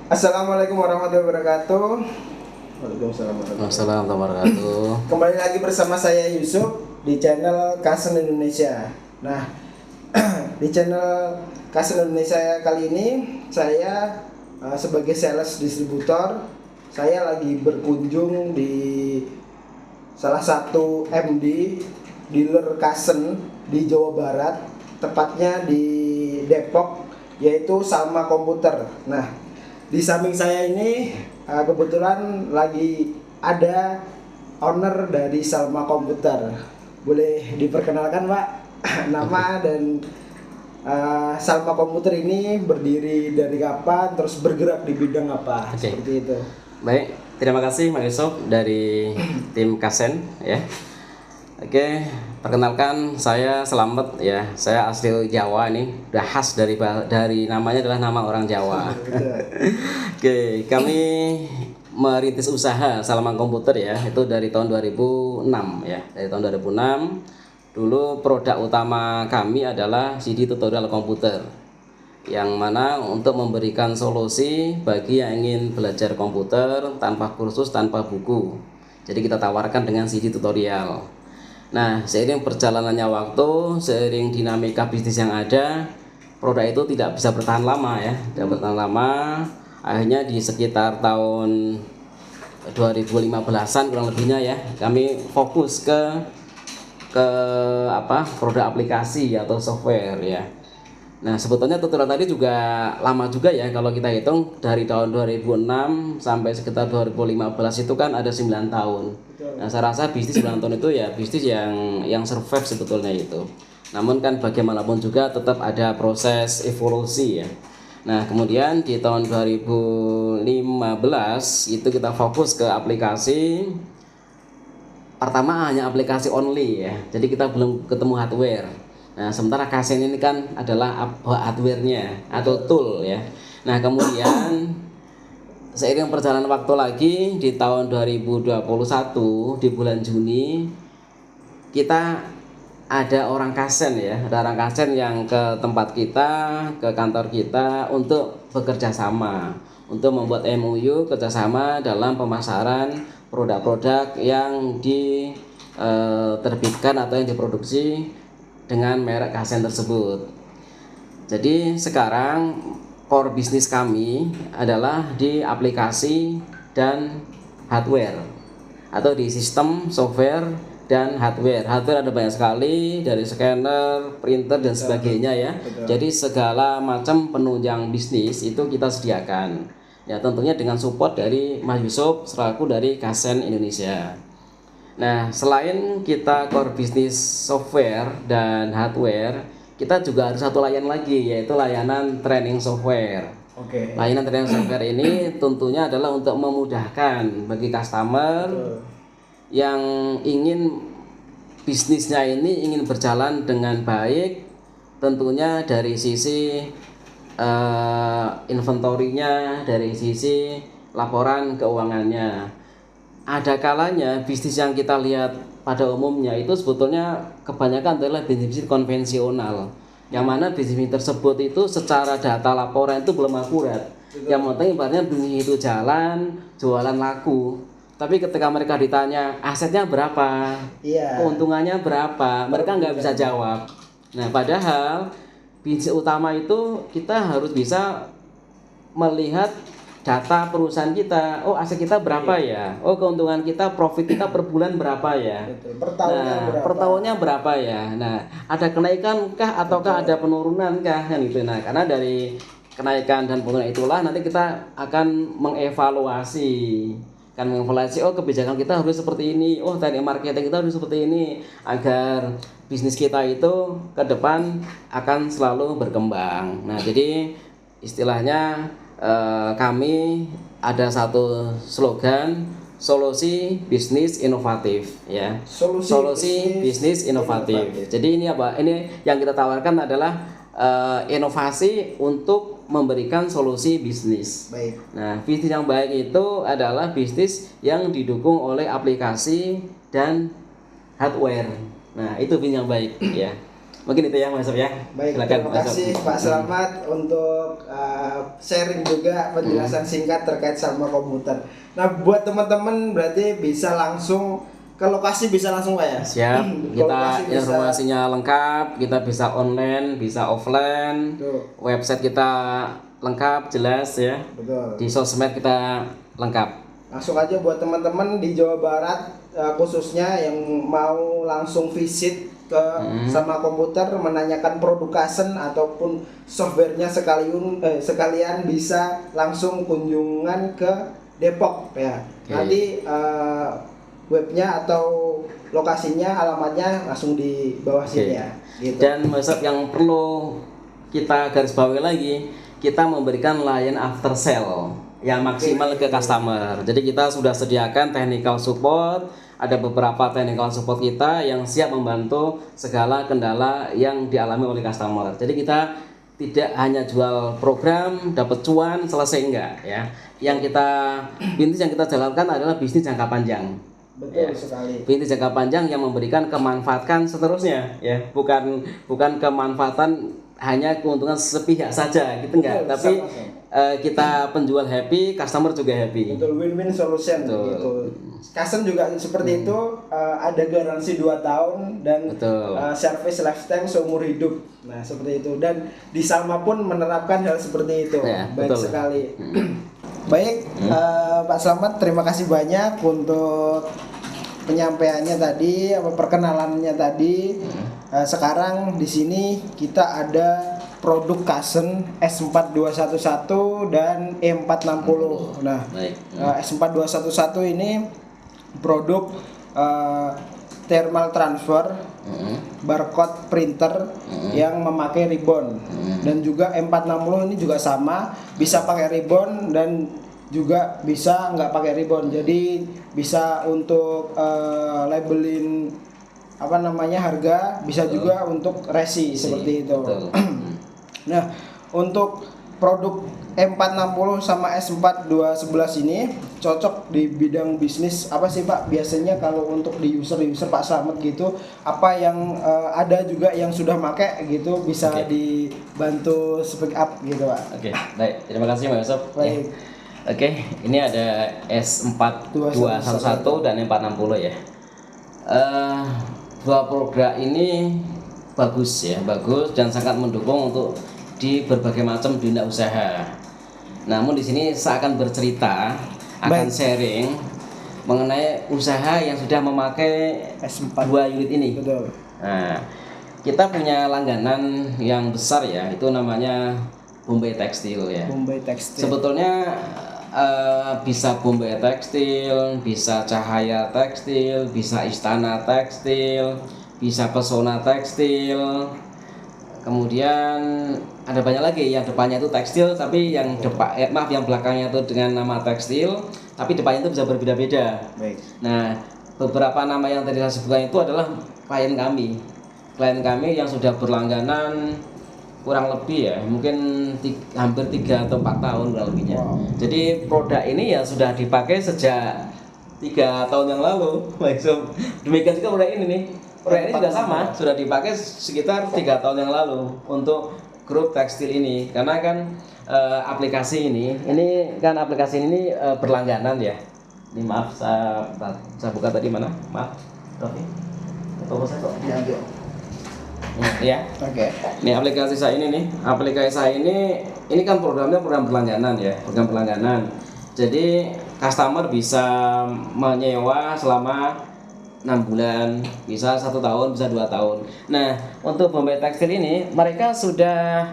Assalamualaikum warahmatullahi wabarakatuh. Waalaikumsalam warahmatullahi Assalamualaikum warahmatullahi wabarakatuh. Kembali lagi bersama saya Yusuf di channel Kasen Indonesia. Nah, di channel Kasen Indonesia kali ini saya sebagai sales distributor, saya lagi berkunjung di salah satu MD dealer Kasen di Jawa Barat, tepatnya di Depok, yaitu Salma Komputer. Nah, di samping saya ini kebetulan lagi ada owner dari Salma Komputer. Boleh diperkenalkan, Pak, nama dan Salma Komputer ini berdiri dari kapan, terus bergerak di bidang apa? Seperti itu. Baik, terima kasih Mas Yusuf dari tim Kasen ya. Oke, perkenalkan saya Selamat ya. Saya asli Jawa nih, udah khas dari namanya adalah nama orang Jawa. Oke, kami merintis usaha Salma Komputer ya, itu dari tahun 2006 ya. Dari tahun 2006 dulu produk utama kami adalah CD tutorial komputer, yang mana untuk memberikan solusi bagi yang ingin belajar komputer tanpa kursus, tanpa buku. Jadi kita tawarkan dengan CD tutorial. Nah, seiring perjalanannya waktu, seiring dinamika bisnis yang ada, produk itu tidak bisa bertahan lama ya, tidak bertahan lama. Akhirnya di sekitar tahun 2015-an kurang lebihnya ya, kami fokus ke produk aplikasi atau software ya. Nah, sebetulnya tutorial tadi juga lama juga ya, kalau kita hitung dari tahun 2006 sampai sekitar 2015 itu kan ada 9 tahun. Nah, saya rasa bisnis 9 tahun itu ya bisnis yang survive sebetulnya itu. Namun kan bagaimanapun juga tetap ada proses evolusi ya. Nah, kemudian di tahun 2015 itu kita fokus ke aplikasi. Pertama hanya aplikasi only ya. Jadi kita belum ketemu hardware. Nah, sementara Kasen ini kan adalah hardware-nya atau tool ya. Nah, kemudian seiring perjalanan waktu lagi di tahun 2021 di bulan Juni kita ada orang Kasen ya, ada orang Kasen yang ke tempat kita, ke kantor kita untuk bekerja sama, untuk membuat MOU kerjasama dalam pemasaran produk-produk yang diterbitkan atau yang diproduksi dengan merek Kasen tersebut. Jadi sekarang core bisnis kami adalah di aplikasi dan hardware atau di sistem, software, dan hardware. Hardware ada banyak sekali, dari scanner, printer, dan sebagainya ya. Jadi segala macam penunjang bisnis itu kita sediakan. Ya, tentunya dengan support dari Mas Yusuf selaku dari Kasen Indonesia. Nah, selain kita core bisnis software dan hardware, kita juga ada satu layanan lagi, yaitu layanan training software. Oke. Layanan training software ini tentunya adalah untuk memudahkan bagi customer yang ingin bisnisnya ini ingin berjalan dengan baik, tentunya dari sisi inventorinya, dari sisi laporan keuangannya. Ada kalanya bisnis yang kita lihat pada umumnya itu sebetulnya kebanyakan adalah bisnis konvensional, yang mana bisnis tersebut itu secara data laporan itu belum akurat. Yang penting ibaratnya bisnis itu jalan, jualan laku, tapi ketika mereka ditanya asetnya berapa, keuntungannya berapa, mereka nggak bisa jawab. Nah, padahal bisnis utama itu kita harus bisa melihat data perusahaan kita. Oh, aset kita berapa ya? Oh, keuntungan kita, profit kita per bulan berapa ya? Per tahunnya berapa ya? Nah, ada kenaikan kah ataukah ada penurunan kah, kan gitu. Nah, karena dari kenaikan dan penurunan itulah nanti kita akan mengevaluasi. Oh, kebijakan kita harus seperti ini. Oh, teknik marketing kita harus seperti ini agar bisnis kita itu ke depan akan selalu berkembang. Nah, jadi istilahnya kami ada satu slogan, solusi bisnis inovatif ya. Solusi bisnis inovatif. Jadi ini apa? Ini yang kita tawarkan adalah inovasi untuk memberikan solusi bisnis. Baik. Nah, bisnis yang baik itu adalah bisnis yang didukung oleh aplikasi dan hardware. Nah, itu bisnis yang baik ya. Mungkin itu ya Mas Sob ya. Baik, Silakan terima Mas Sob. kasih Pak Slamet untuk sharing juga penjelasan singkat terkait sama komputer. Nah, buat teman-teman berarti bisa langsung ke lokasi, bisa langsung Pak ya? Siap, Ke kita lokasi bisa. informasinya lengkap, kita bisa online, bisa offline. Tuh, Website kita lengkap, jelas ya. betul. Di sosmed kita lengkap. Langsung aja buat teman-teman di Jawa Barat khususnya yang mau langsung visit ke sama komputer menanyakan produk Kasen ataupun softwarenya sekalian bisa langsung kunjungan ke Depok ya. Oke. Nanti webnya atau lokasinya alamatnya langsung di bawah sini ya. Gitu. Dan Mas Sob, yang perlu kita garis bawahi lagi, kita memberikan layanan after sale yang maksimal ke customer. Jadi kita sudah sediakan technical support, ada beberapa technical support kita yang siap membantu segala kendala yang dialami oleh customer. Jadi kita tidak hanya jual program dapat cuan selesai, enggak ya. Yang kita bisnis yang kita jalankan adalah bisnis jangka panjang. Betul sekali. Bisnis jangka panjang yang memberikan kemanfaatan seterusnya ya, bukan kemanfaatan hanya keuntungan sepihak saja gitu enggak, Betul, tapi sama-sama. Kita penjual happy, customer juga happy. Betul, win-win solution Betul. gitu. Kasen juga seperti itu, ada garansi 2 tahun dan Betul. service lifetime seumur hidup. Nah, seperti itu. Dan di Salma pun menerapkan hal seperti itu. Ya, Baik betul. sekali. Baik, Pak Slamet, terima kasih banyak untuk penyampaiannya tadi, perkenalannya tadi. Sekarang di sini kita ada produk Kasen S4211 dan E460. Nah, Baik. S4211 ini produk thermal transfer barcode printer yang memakai ribbon, dan juga M460 ini juga sama, bisa pakai ribbon dan juga bisa nggak pakai ribbon. Jadi bisa untuk labelin harga, bisa juga untuk resi seperti itu. Betul. Nah, untuk produk M460 sama S4211 ini cocok di bidang bisnis apa sih Pak? Biasanya kalau untuk di user Pak Slamet gitu, apa yang ada juga yang sudah pakai gitu, bisa dibantu speak up gitu Pak. Oke, baik. Terima kasih Mas Sob. Baik. Oke, ini ada S4211 dan M460 ya. Dua produk ini bagus dan sangat mendukung untuk di berbagai macam dunia usaha. Namun di sini saya akan bercerita, akan sharing mengenai usaha yang sudah memakai S4 dua unit ini. Betul. Nah, kita punya langganan yang besar ya, itu namanya Bombay Tekstil ya. Bombay Tekstil. Sebetulnya bisa Bombay Tekstil, bisa Cahaya Tekstil, bisa Istana Tekstil, bisa Pesona Tekstil. Kemudian ada banyak lagi, yang depannya itu tekstil tapi yang yang belakangnya itu dengan nama tekstil tapi depannya itu bisa berbeda-beda. Baik. Nah, beberapa nama yang tadi saya sebutkan itu adalah klien kami yang sudah berlangganan kurang lebih ya, mungkin hampir 3 atau 4 tahun kurang lebihnya. Jadi produk ini ya sudah dipakai sejak 3 tahun yang lalu. Baik, demikian juga produk ini nih. Produk ini juga sama, sudah dipakai sekitar 3 tahun yang lalu untuk grup tekstil ini, karena kan aplikasi ini kan aplikasi ini berlangganan ya. Ini maaf, saya buka tadi mana? Maaf, Rofi. Toko saya kok diambil. Ya. Oke. Ini aplikasi saya ini nih. Aplikasi saya ini kan programnya program berlangganan ya, program berlangganan. Jadi customer bisa menyewa selama 6 bulan, bisa 1 tahun, bisa 2 tahun. Nah, untuk Bombay Tekstil ini mereka sudah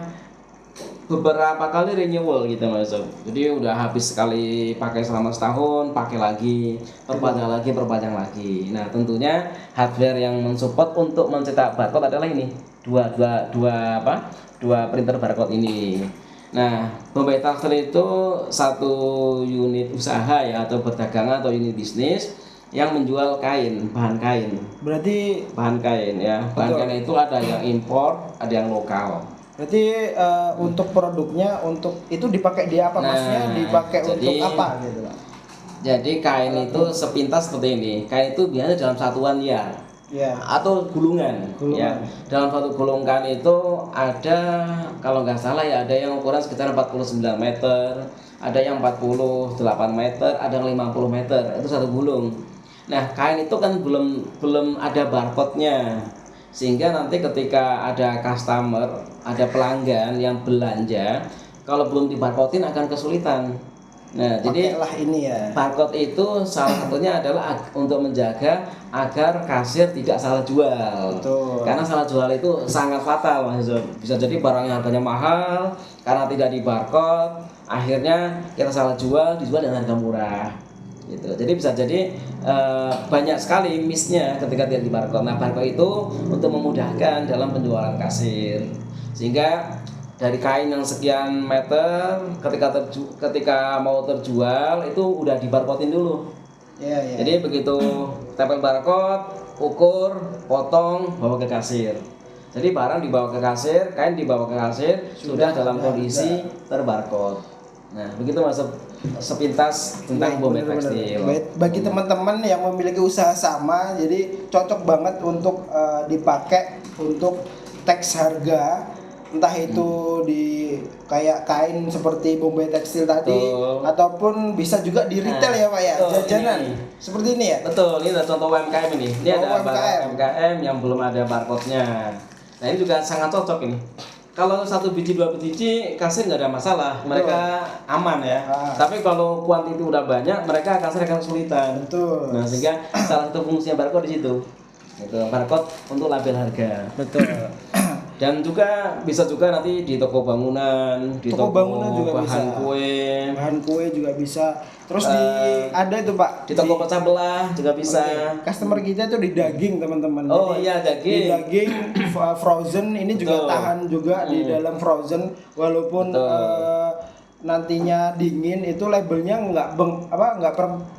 beberapa kali renewal gitu Mas Sob. Jadi udah habis sekali pakai selama setahun, pakai lagi, perpanjang lagi. Nah, tentunya hardware yang mensupport untuk mencetak barcode adalah ini. Dua printer barcode ini. Nah, Bombay Tekstil itu satu unit usaha ya, atau perdagangan atau unit bisnis yang menjual bahan kain. Berarti bahan kain ya. Bahan kain itu ada yang impor, ada yang lokal. Berarti untuk produknya untuk itu dipakai di apa? Maksudnya dipakai untuk apa gitu Pak? Jadi kain itu sepintas seperti ini. Kain itu biasanya dalam satuan yard. Ya. atau gulungan. Gulungan. Ya. Dalam satu gulungan itu ada, kalau nggak salah ya, ada yang ukuran sekitar 49 meter, ada yang 48 meter, ada yang 50 meter. Itu satu gulung. Nah, kain itu kan belum ada barcode-nya. Sehingga nanti ketika ada customer, ada pelanggan yang belanja, kalau belum dibarcode-in akan kesulitan. Nah, jadi Pakailah ini ya. barcode itu salah satunya adalah untuk menjaga agar kasir tidak salah jual. Betul. Karena salah jual itu sangat fatal, Mas Zul. Bisa jadi barangnya harganya mahal karena tidak di barcode, akhirnya kita salah jual, dijual dengan harga murah. Gitu. Jadi bisa jadi banyak sekali miss-nya ketika tidak di barcode. Nah, barcode itu untuk memudahkan dalam penjualan kasir. Sehingga dari kain yang sekian meter ketika mau terjual itu udah dibarcode-in dulu. Ya, ya. Jadi begitu tempel barcode, ukur, potong, bawa ke kasir. Jadi barang dibawa ke kasir, kain dibawa ke kasir sudah dalam kondisi terbarcode. Nah, begitu masuk sepintas tentang Bombay Tekstil. Bagi teman-teman yang memiliki usaha sama, jadi cocok banget untuk dipakai untuk teks harga, entah itu di kayak kain seperti Bombay Tekstil tadi, ataupun bisa juga di retail ya Pak ya, jajanan seperti ini ya. Betul, ini adalah contoh UMKM ini. Ini ada UMKM yang belum ada barcode-nya. Nah, ini juga sangat cocok ini. Kalau 1 biji 2 biji kasir nggak ada masalah, mereka aman ya. Tapi kalau kuantiti udah banyak, mereka kasir akan kesulitan. Betul. Nah, sehingga salah satu fungsinya barcode di situ. Itu barcode untuk label harga. Betul. Dan juga bisa juga nanti di toko bangunan, di toko bangunan juga bahan bisa. kue. Bahan kue juga bisa. Terus ada itu Pak, Di toko pecah belah juga bisa. customer kita itu di daging teman-teman. Oh Jadi, iya, di daging. daging frozen ini juga Betul. tahan juga di dalam frozen, walaupun nantinya dingin itu labelnya nggak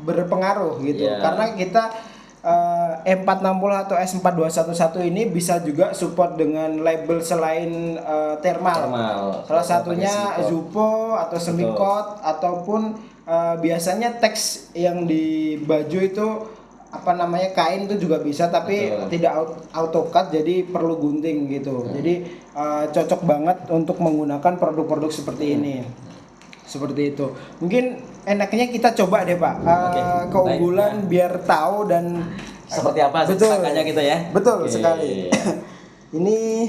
berpengaruh gitu. Iya. Karena kita E460 atau S4211 ini bisa juga support dengan label selain thermal. Salah satunya Zupo atau Semicot, ataupun biasanya teks yang di baju itu kain itu juga bisa, tapi tidak AutoCAD, jadi perlu gunting gitu. Jadi cocok banget untuk menggunakan produk-produk seperti ini. Seperti itu. Mungkin enaknya kita coba deh Pak, keunggulan biar tahu dan seperti apa sangkanya kita ya. Betul sekali. Ini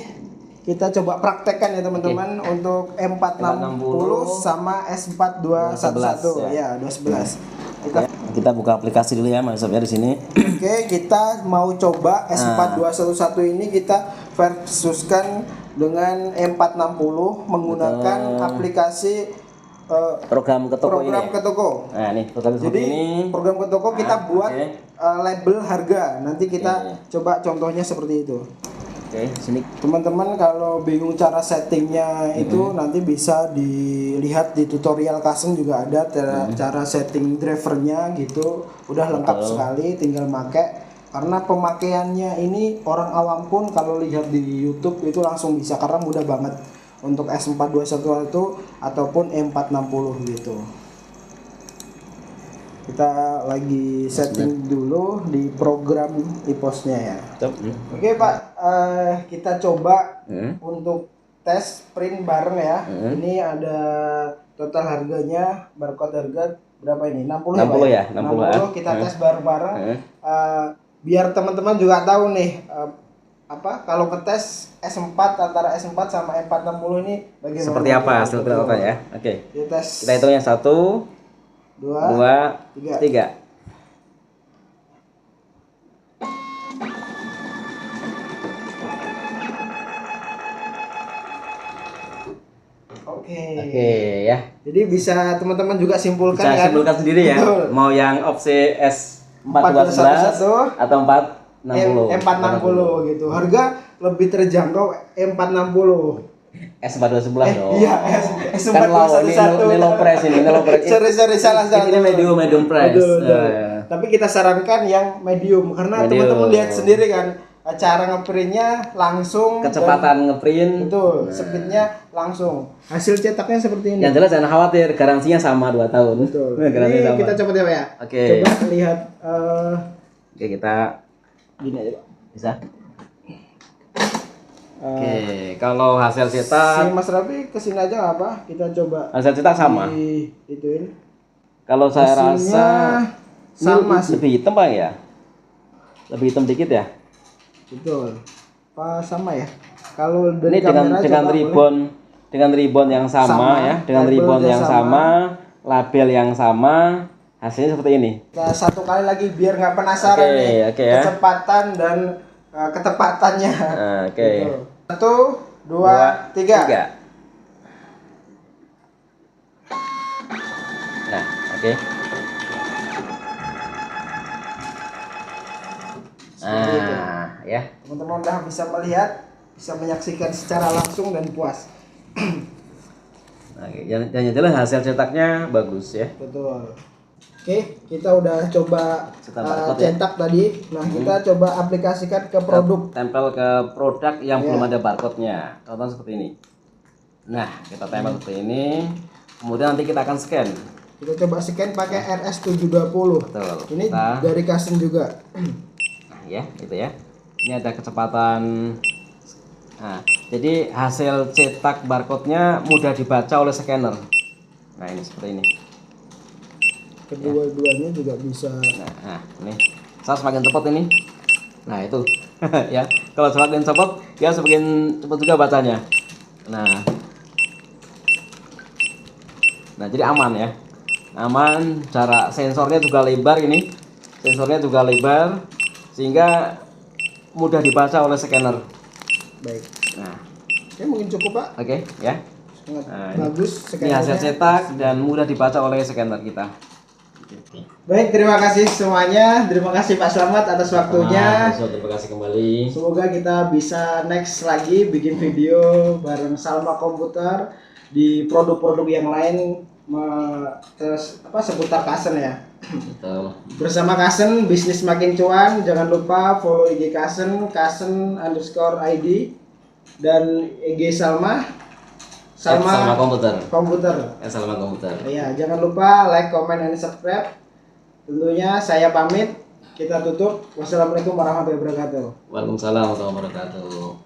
kita coba praktekkan ya teman-teman untuk M460 sama S4211 ya, 211. Kita buka aplikasi dulu ya Mas Sob ya di sini. Oke, kita mau coba S4211 ini kita versuskan dengan M460 menggunakan aplikasi program ke toko ini. Ke toko. Nah, nih program Jadi ini. program ke toko kita buat label harga. Nanti kita coba contohnya seperti itu. Oke, sini. Teman-teman kalau bingung cara settingnya itu nanti bisa dilihat di tutorial Kasem juga ada cara setting drivernya gitu. Udah lengkap sekali, tinggal pakai. Karena pemakaiannya ini orang awam pun kalau lihat di YouTube itu langsung bisa, karena mudah banget untuk S4211 ataupun M460 gitu. Kita lagi setting dulu di program IPOS-nya ya. Oke Pak, kita coba untuk tes print bareng ya. Ini ada total harganya, barcode harga berapa ini? 60 ya Pak? 60 kita tes bareng-bareng. Biar teman-teman juga tahu nih kalau ngetes S4 antara S4 sama M460 ini bagaimana? Seperti apa hasil ternyata ya? Oke. Kita hitungnya 1, 2, 3. Oke ya. Jadi bisa teman-teman juga simpulkan kan? Simpulkan sendiri ya. Betul. Mau yang opsi S4211 atau 460 gitu. Harga lebih terjangkau M460. S4211 dong. Iya, S4211. Ini low price ini, Sorry, salah. Ini medium price. Tapi kita sarankan yang medium karena teman-teman lihat sendiri kan, cara ngeprintnya langsung, kecepatan ngeprint. Betul, speednya langsung. Hasil cetaknya seperti ini. Yang jelas jangan khawatir, garansinya sama 2 tahun. Betul. Ini kita coba ya Pak ya. Oke. Coba lihat Oke, kita gini aja Pak. Bisa. Oke, kalau hasil Si cetak, Mas Raffi kesini aja nggak apa? Kita coba hasil cetak sama. ituin. Kalau saya Hasilnya rasa sama ini sih. lebih hitam Pak ya? Lebih hitam dikit ya? Betul. Apa sama ya? Kalau dari Ini dengan kamera dengan coba ribbon dengan ribbon yang sama, Sama, ya, dengan label ribbon dia yang sama. sama, label yang sama, hasilnya seperti ini. Kita satu kali lagi biar nggak penasaran Oke, nih oke ya. kecepatan dan ketepatannya. Nah, oke. Gitu. 1, 2, 3. Nah, oke. Seperti itu. Ya. Teman-teman udah bisa melihat, bisa menyaksikan secara langsung dan puas. Nah, yang jelas hasil cetaknya bagus ya. Betul. Oke, kita udah coba Cetak barcode ya. cetak tadi. Nah, kita coba aplikasikan ke produk. Tempel ke produk yang Ya. belum ada barcode-nya. Contohnya seperti ini. Nah, kita tempel seperti ini. Kemudian nanti kita akan scan. Kita coba scan pakai RS720. Betul. Ini Kita- dari Kasen juga. Nah, ya, gitu ya. Ini ada kecepatan. Nah, jadi hasil cetak barcode-nya mudah dibaca oleh scanner. Nah, ini seperti ini. Kedua-duanya juga bisa. Nah, ini. Saya semakin cepat ini. Nah, itu. Ya, kalau semakin cepat, ya semakin cepat juga bacanya. Nah. Nah, jadi aman ya. Aman, jarak sensornya juga lebar ini. Sensornya juga lebar sehingga mudah dibaca oleh scanner. Baik. Nah, Oke, mungkin cukup, Pak. oke ya. Sangat Nah, bagus Ini hasil scannernya. cetak dan mudah dibaca oleh scanner kita. Baik, terima kasih semuanya. Terima kasih Pak Slamet atas waktunya. Terima kasih kembali. Semoga kita bisa next lagi bikin video bareng Salma Komputer di produk-produk yang lain terus seputar Kasen ya. Betul. Bersama Kasen bisnis makin cuan. Jangan lupa follow IG Kasen_ID dan IG Salma Salma Komputer. Salma komputer. Ya, jangan lupa like, comment, dan subscribe. Tentunya saya pamit. Kita tutup. Wassalamualaikum warahmatullahi wabarakatuh. Waalaikumsalam warahmatullahi wabarakatuh.